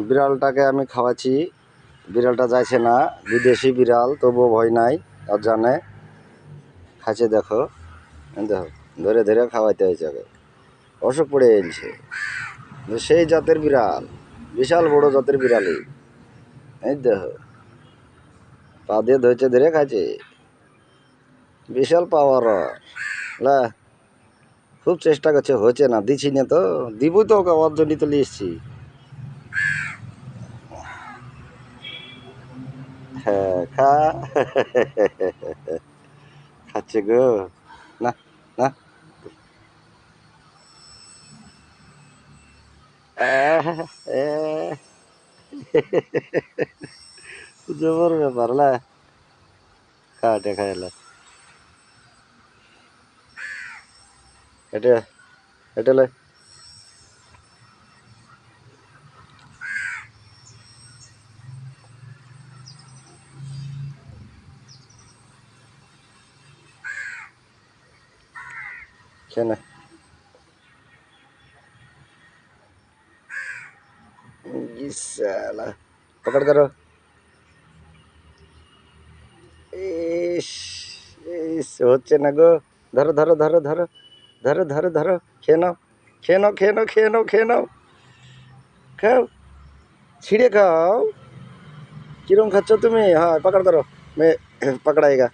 বিড়ালটাকে আমি খাওয়াচ্ছি, বিড়ালটা যাইছে না, বিদেশি বিড়াল তবুও ভয় নাই, আর জানে খাচ্ছে। দেখো দেখো, ধরে ধরে খাওয়াইতে হয়েছে ওকে, অসুখ পড়ে গেছে। সেই জাতের বিড়াল, বিশাল বড় জাতের বিড়ালি। এই দেখো, পা দিয়ে ধরেছে, ধরে খাচ্ছে, বিশাল পাওয়ার। লা খুব চেষ্টা করছে, হচ্ছে না, দিচ্ছি না তো, দিবই তো ওকে, ওর জন্যই তো নিয়ে এসছি। হ্যাঁ, খা। খাচ্ছে গো, না না, জবর ব্যাপার না, খাটে খাইলে এটা, এটা লে কেন साला पकड़ करो। इस इस হচ্ছে না গো, ধরো ধরো ধরো ধরো ধরো ধরো ধরো, খেয়ে নাও, খেয়ে নাও, খেয়ে নাও, খেয়ে নাও, খেয়ে নাও, খাও, ছিঁড়ে খাও। কিরম খাচ্ছ তুমি? হ্যাঁ, पकड़ करो, मैं पकड़ाएगा।